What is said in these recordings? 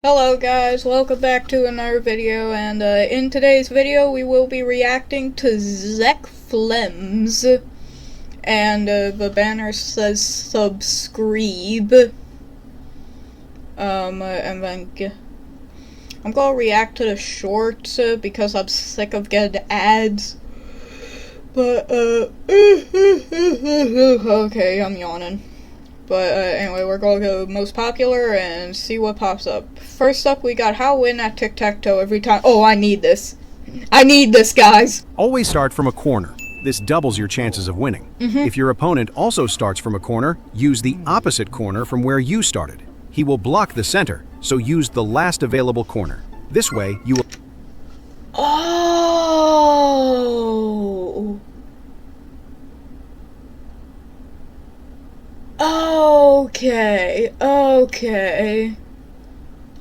Hello guys, welcome back to another video, and in today's video we will be reacting to Zeck Flems, and the banner says subscribe, and then I'm gonna react to the shorts because I'm sick of getting ads, but okay, I'm yawning. But anyway, we're going to go most popular and see what pops up. First up, we got how win at tic-tac-toe every time. Oh, I need this. I need this, guys. Always start from a corner. This doubles your chances of winning. If your opponent also starts from a corner, use the opposite corner from where you started. He will block the center, so use the last available corner. This way, you will... Oh. Okay.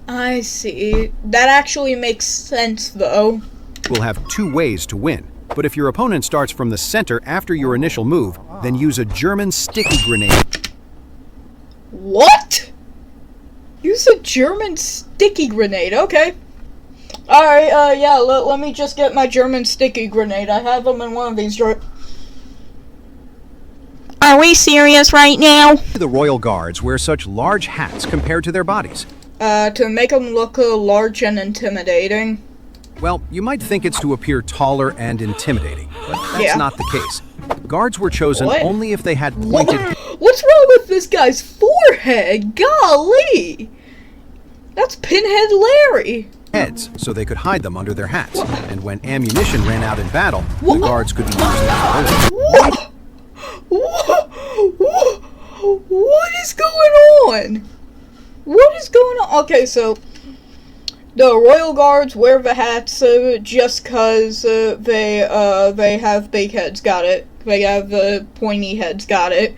I see. That actually makes sense, though. will have two ways to win. But if your opponent starts from the center after your initial move, then use a German sticky grenade. What? Use a German sticky grenade, okay. Alright, yeah, let me just get my German sticky grenade. I have them in one of these Are we serious right now? The Royal Guards wear such large hats compared to their bodies. To make them look large and intimidating. Well, you might think it's to appear taller and intimidating, but that's not the case. Guards were chosen only if they had pointed... What's wrong with this guy's forehead? Golly! That's Pinhead Larry! Heads, so they could hide them under their hats. And when ammunition ran out in battle, the guards could be used as bullets. What is going on? What is going on? Okay, so the Royal Guards wear the hats just cause they have big heads. Got it. They have pointy heads. Got it.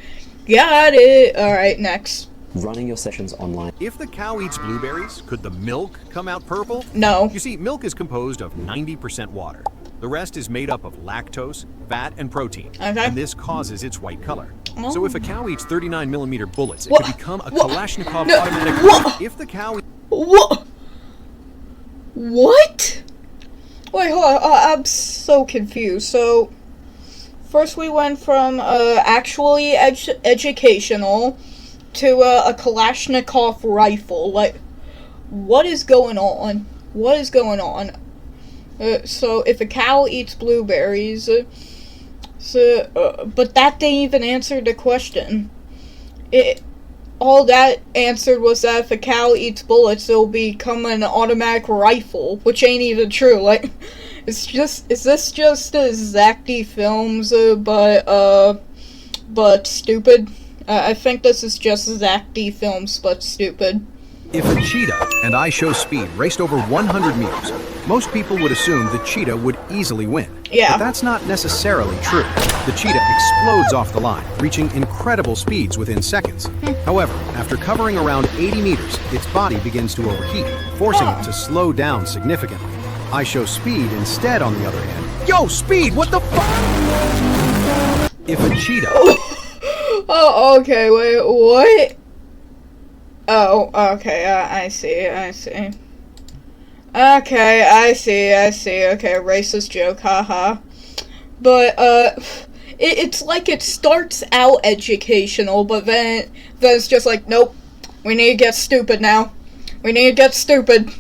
Got it. All right, next. Running your sessions online. If the cow eats blueberries, could the milk come out purple? No. You see, milk is composed of 90% water. The rest is made up of lactose, fat, and protein. And this causes its white color. So if a cow eats 39mm bullets, it could become a Kalashnikov automatic rifle. If the cow... What? Wait, hold on. I'm so confused. So, first we went from actually educational to a Kalashnikov rifle. Like, what is going on? What is going on? So if a cow eats blueberries, but that didn't even answer the question. All that answered was that if a cow eats bullets, it'll become an automatic rifle, which ain't even true. Like, is this just Zach D Films, but stupid? I think this is just Zach D Films, but stupid. If a cheetah and I Show Speed raced over 100 meters, most people would assume the cheetah would easily win. Yeah. But that's not necessarily true. The cheetah explodes off the line, reaching incredible speeds within seconds. However, after covering around 80 meters, its body begins to overheat, forcing it to slow down significantly. I Show Speed instead, on the other hand... Yo, Speed, what the fuck? If a cheetah... Oh, okay, wait, what? Oh, okay, I see. Okay, I see, okay, racist joke, haha. But, it's like it starts out educational, but then it's just like, nope, we need to get stupid now. We need to get stupid.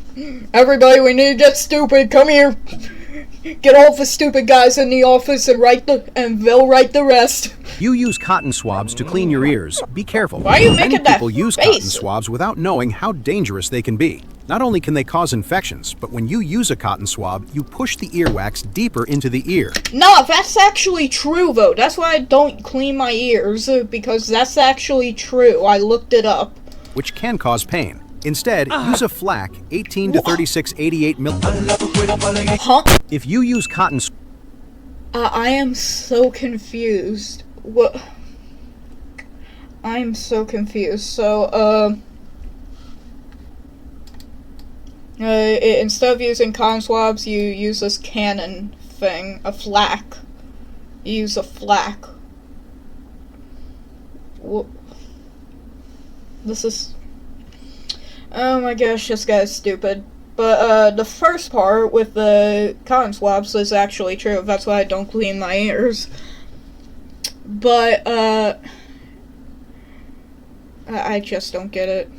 Everybody, we need to get stupid, come here. Get all the stupid guys in the office and they'll write the rest. You use cotton swabs to clean your ears. Be careful. Why are you making Many that people use face? cotton swabs without knowing how dangerous they can be. Not only can they cause infections, but when you use a cotton swab, you push the earwax deeper into the ear. No, that's actually true, though. That's why I don't clean my ears, because that's actually true. I looked it up. Which can cause pain. Instead, use a flak 18 to 36/88 mm. Huh? If you use cotton... I am so confused. What? I'm so confused. So, instead of using cotton swabs, you use this cannon thing, a flak. You use a flak. What? This is... Oh my gosh, this guy's stupid. But, the first part with the cotton swabs is actually true. That's why I don't clean my ears. But, I just don't get it.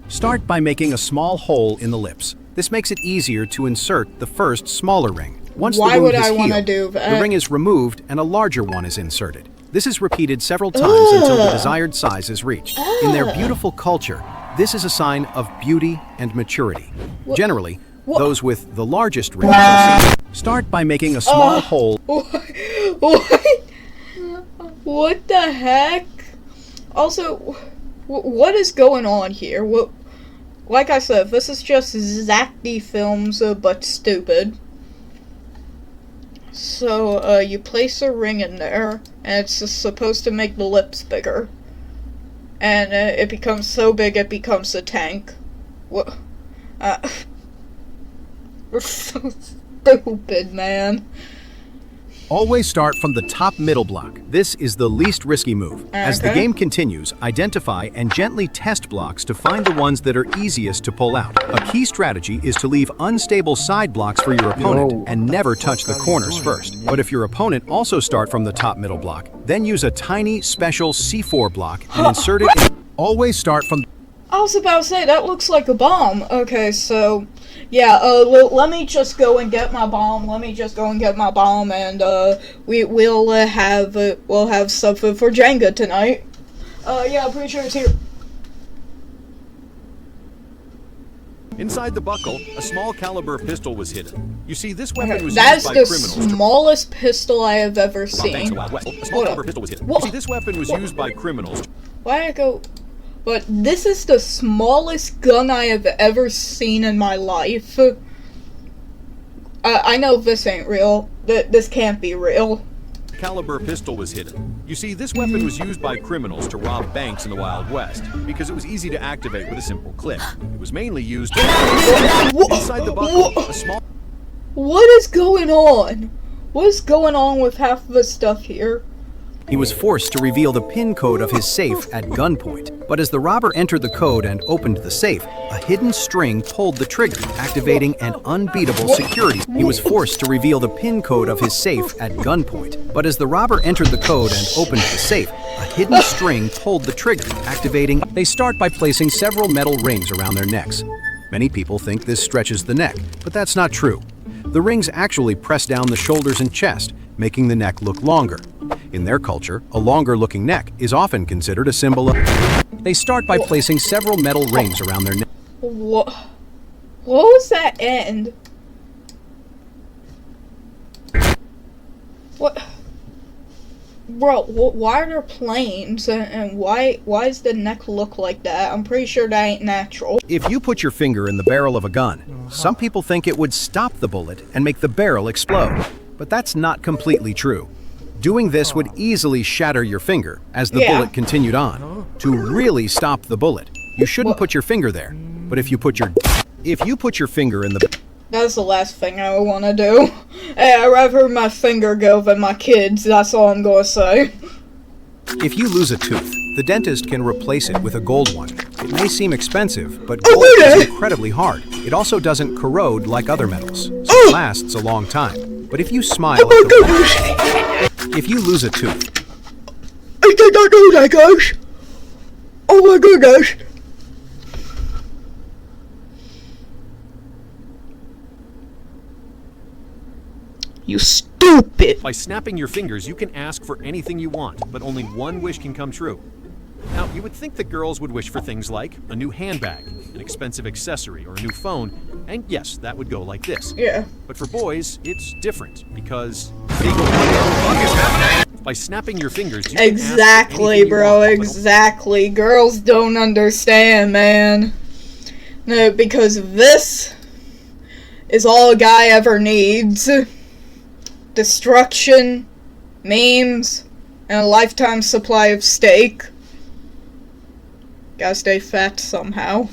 Start by making a small hole in the lips. This makes it easier to insert the first smaller ring. Once Why the wound would has I wanna healed, do that? the ring is removed and a larger one is inserted. This is repeated several times until the desired size is reached. In their beautiful culture, this is a sign of beauty and maturity. Generally, those with the largest rings are seen. Start by making a small hole. What the heck? Also, what is going on here? Like I said, this is just zeck films, but stupid. So, you place a ring in there, and it's supposed to make the lips bigger. And it becomes so big it becomes a tank. What? We're so stupid, man. Always start from the top middle block. This is the least risky move. As the game continues, identify and gently test blocks to find the ones that are easiest to pull out. A key strategy is to leave unstable side blocks for your opponent and never touch the corners first. But if your opponent also start from the top middle block, then use a tiny special C4 block and insert it in. Always start from... I was about to say, that looks like a bomb. Okay, so... yeah, let me just go and get my bomb. And we'll have something for Jenga tonight. Yeah, I'm pretty sure it's here. Inside the buckle, a small caliber pistol was hidden. You see, this weapon was That's used by the criminals. smallest pistol I have ever Thanks seen. a lot. A small caliber pistol was hidden. You see, this weapon was used by criminals. Why I go? But this is the smallest gun I have ever seen in my life. I know this ain't real. This can't be real. Caliber pistol was hidden. You see, this weapon was used by criminals to rob banks in the Wild West because it was easy to activate with a simple click. It was mainly used inside the buckle. A small. What is going on? What is going on with half of the stuff here? He was forced to reveal the PIN code of his safe at gunpoint. But as the robber entered the code and opened the safe, a hidden string pulled the trigger, activating an unbeatable security. He was forced to reveal the PIN code of his safe at gunpoint. But as the robber entered the code and opened the safe, a hidden string pulled the trigger, activating. They start by placing several metal rings around their necks. Many people think this stretches the neck, but that's not true. The rings actually press down the shoulders and chest, making the neck look longer. In their culture, a longer-looking neck is often considered a symbol of... They start by placing several metal rings around their neck. What was that end? What? Bro, why are there planes, and why does the neck look like that? I'm pretty sure that ain't natural. If you put your finger in the barrel of a gun, some people think it would stop the bullet and make the barrel explode. But that's not completely true. Doing this would easily shatter your finger as the bullet continued on. To really stop the bullet, you shouldn't put your finger there. But if you put your finger in the... That's the last thing I want to do. Hey, I'd rather my finger go than my kids, that's all I'm gonna say. If you lose a tooth, the dentist can replace it with a gold one. It may seem expensive, but gold is incredibly hard. It also doesn't corrode like other metals, so it lasts a long time. But if you smile at the if you lose a tooth... I did not know that, guys! Oh my goodness! You stupid! By snapping your fingers, you can ask for anything you want, but only one wish can come true. Now, you would think that girls would wish for things like a new handbag, an expensive accessory, or a new phone, and yes, that would go like this. Yeah. But for boys, it's different, because by snapping your fingers, you can ask for Exactly, anything you bro, want, exactly. Girls don't understand, man. No, because this is all a guy ever needs. Destruction, memes, and a lifetime supply of steak. Gotta stay fat somehow.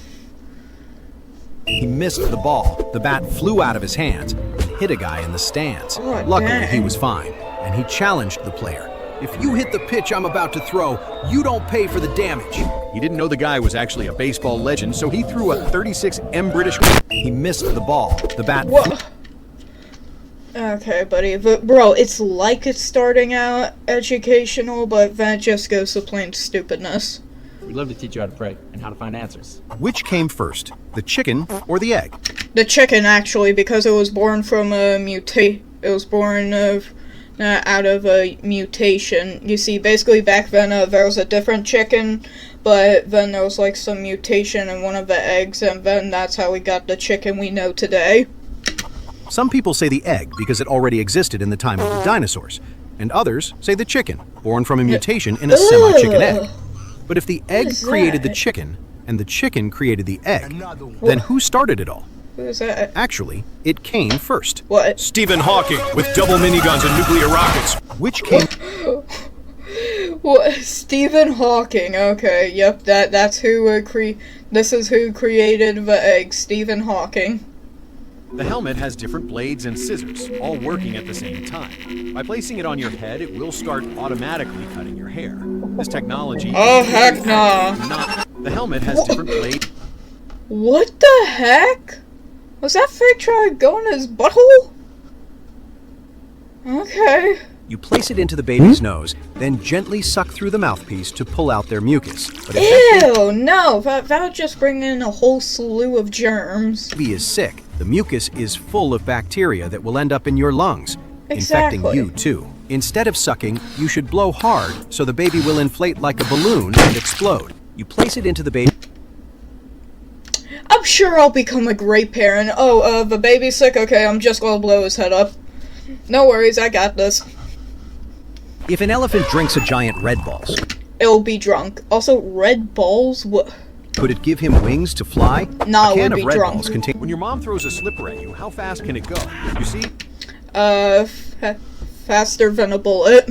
He missed the ball. The bat flew out of his hands and hit a guy in the stands. Oh, Luckily, dang. he was fine, and he challenged the player. If you hit the pitch I'm about to throw, you don't pay for the damage. He didn't know the guy was actually a baseball legend, so he threw a 36 M British. He missed the ball. The bat. What? Okay, buddy, but bro, it's like it's starting out educational, but then it just goes to plain stupidness. We'd love to teach you how to pray and how to find answers. Which came first, the chicken or the egg? The chicken, actually, because it was born from a It was born out of a mutation. You see, basically back then there was a different chicken, but then there was like some mutation in one of the eggs, and then that's how we got the chicken we know today. Some people say the egg because it already existed in the time of the dinosaurs, and others say the chicken, born from a mutation in a semi-chicken egg. But if the egg created the chicken, and the chicken created the egg, then who started it all? Who's that? Actually, it came first. What? Stephen Hawking with double miniguns and nuclear rockets. Which came... What? Stephen Hawking. Okay, yep, that's who this is who created the egg, Stephen Hawking. The helmet has different blades and scissors, all working at the same time. By placing it on your head, it will start automatically cutting your hair. This technology... Oh, heck nah. The helmet has different blades... What the heck? Was that fake trying to go in his butthole? Okay. You place it into the baby's nose, then gently suck through the mouthpiece to pull out their mucus. But Ew, no, that'll just bring in a whole slew of germs. The baby is sick. The mucus is full of bacteria that will end up in your lungs, infecting you too. Instead of sucking, you should blow hard so the baby will inflate like a balloon and explode. You place it into the baby. I'm sure I'll become a great parent. Oh, the baby's sick? Okay, I'm just gonna blow his head up. No worries, I got this. If an elephant drinks a giant Red Balls, It'll be drunk. Also, Red Balls? What? could it give him wings to fly? No, A it can would of be Red drunk. Balls contains... When your mom throws a slipper at you, how fast can it go? You see? Faster than a bullet.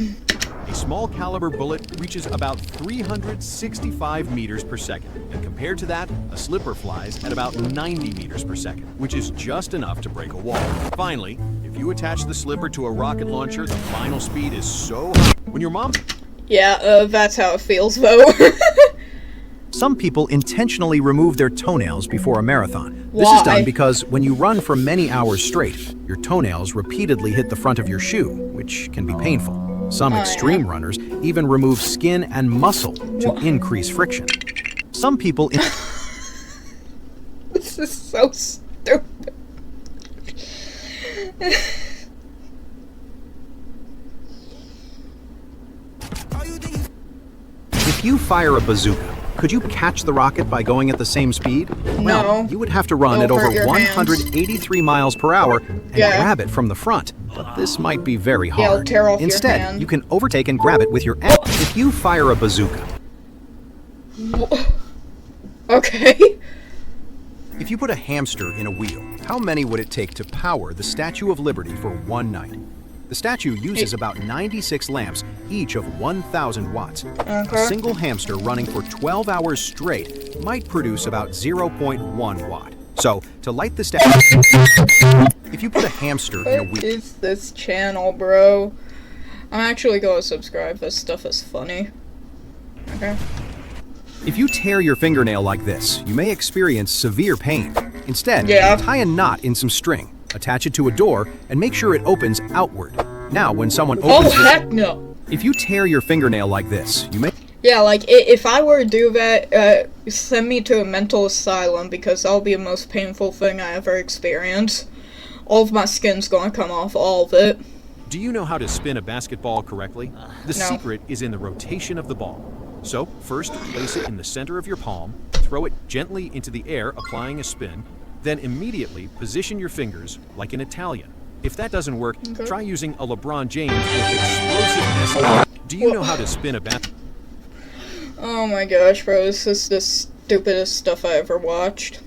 A small caliber bullet reaches about 365 meters per second, and compared to that, a slipper flies at about 90 meters per second, which is just enough to break a wall. Finally, if you attach the slipper to a rocket launcher, the final speed is so high. When your mom... Yeah, that's how it feels, though. Some people intentionally remove their toenails before a marathon. This Why? is done because when you run for many hours straight, your toenails repeatedly hit the front of your shoe, which can be painful. Some extreme runners even remove skin and muscle to increase friction. Some people... This is so stupid. If you fire a bazooka, could you catch the rocket by going at the same speed? No. Well, you would have to run at It'll over hurt your 183 miles per hour and grab it from the front. But this might be very hard. it'll tear off your Instead, hand. you can overtake and grab it with your ass. If you fire a bazooka, Okay. if you put a hamster in a wheel, how many would it take to power the Statue of Liberty for one night? The statue uses about 96 lamps, each of 1,000 watts. A single hamster running for 12 hours straight might produce about 0.1 watt. So, to light the statue, if you put a hamster in a What wheel... is this channel, bro? I'm actually gonna subscribe. This stuff is funny. Okay. If you tear your fingernail like this, you may experience severe pain. Instead, Yeah. tie a knot in some string, attach it to a door, and make sure it opens outward. Now, when someone Oh, opens heck no. If you tear your fingernail like this, you may... Yeah, like, if I were to do that, send me to a mental asylum, because that'll be the most painful thing I ever experienced. All of my skin's gonna come off, all of it. Do you know how to spin a basketball correctly? The No. secret is in the rotation of the ball. So, first, place it in the center of your palm, throw it gently into the air, applying a spin, then immediately position your fingers like an Italian. If that doesn't work, try using a LeBron James with explosiveness. Do you know how to spin a basketball? Oh my gosh, bro, this is the stupidest stuff I ever watched.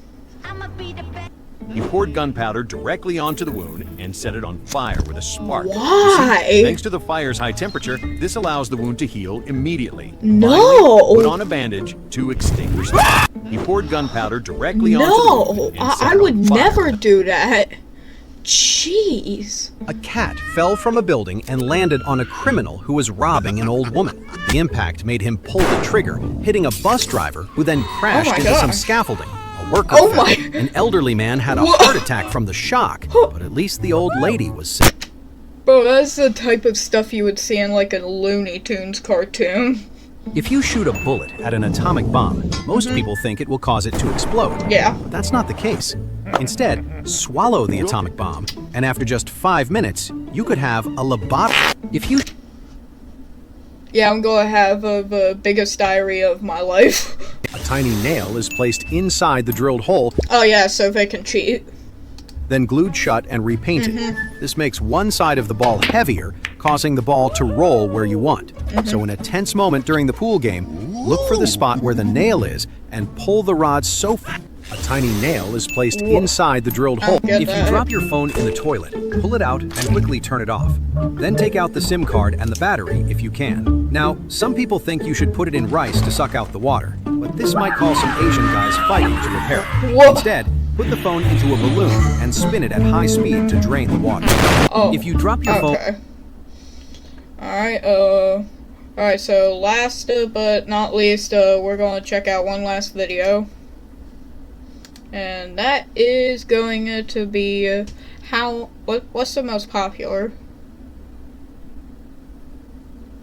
You poured gunpowder directly onto the wound and set it on fire with a spark. You see, Why? thanks to the fire's high temperature, this allows the wound to heal immediately. No! Finally, put on a bandage to extinguish it. You poured gunpowder directly onto the No! wound and set I it would on fire. never do that. Jeez. A cat fell from a building and landed on a criminal who was robbing an old woman. The impact made him pull the trigger, hitting a bus driver who then crashed into some scaffolding. A worker fell. An elderly man had a heart attack from the shock, but at least the old lady was safe. Bro, that's the type of stuff you would see in like a Looney Tunes cartoon. If you shoot a bullet at an atomic bomb, most people think it will cause it to explode. Yeah. But that's not the case. Instead, swallow the atomic bomb, and after just 5 minutes, you could have a lobotomy. If you... Yeah, I'm gonna have the biggest diarrhea of my life. A tiny nail is placed inside the drilled hole. Oh yeah, so they can cheat. Then glued shut and repainted. This makes one side of the ball heavier, causing the ball to roll where you want. So in a tense moment during the pool game, look for the spot where the nail is and pull the rod so far. A tiny nail is placed inside the drilled hole. If you drop your phone in the toilet, pull it out and quickly turn it off. Then take out the SIM card and the battery if you can. Now, some people think you should put it in rice to suck out the water, but this might cause some Asian guys fighting to repair it. Instead, put the phone into a balloon and spin it at high speed to drain the water. If you drop your phone... Alright, so last but not least, we're gonna check out one last video. And that is going to be what's the most popular?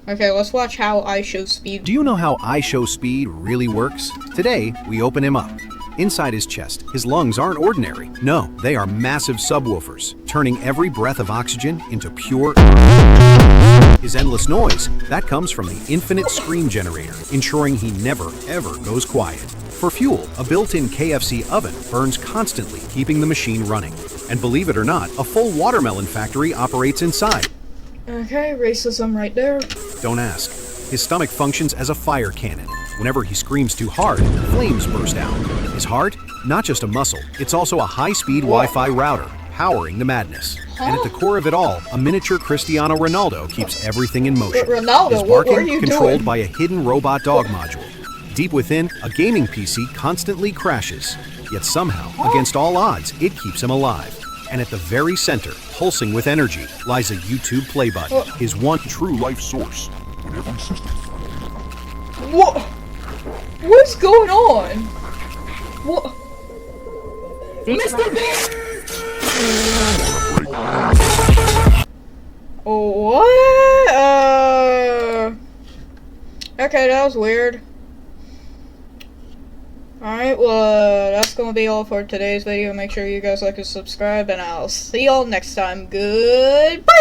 Okay, let's watch how I show speed. Do you know how I show speed really works? Today, we open him up. Inside his chest, his lungs aren't ordinary. No, they are massive subwoofers, turning every breath of oxygen into pure... His endless noise, that comes from the infinite scream generator, ensuring he never, ever goes quiet. For fuel, a built-in KFC oven burns constantly, keeping the machine running. And believe it or not, a full watermelon factory operates inside. Okay, racism right there. Don't ask. His stomach functions as a fire cannon. Whenever he screams too hard, flames burst out. His heart? Not just a muscle, it's also a high-speed Wi-Fi router, powering the madness. And at the core of it all, a miniature Cristiano Ronaldo keeps everything in motion. But Ronaldo, His what barking are you controlled doing? by a hidden robot dog module. Deep within, a gaming PC constantly crashes. Yet somehow, against all odds, it keeps him alive. And at the very center, pulsing with energy, lies a YouTube play button, his one true life source. What? What's going on? What? Mr. Beast! What? Okay, that was weird. Alright, well, that's gonna be all for today's video. Make sure you guys like and subscribe, and I'll see y'all next time. Goodbye!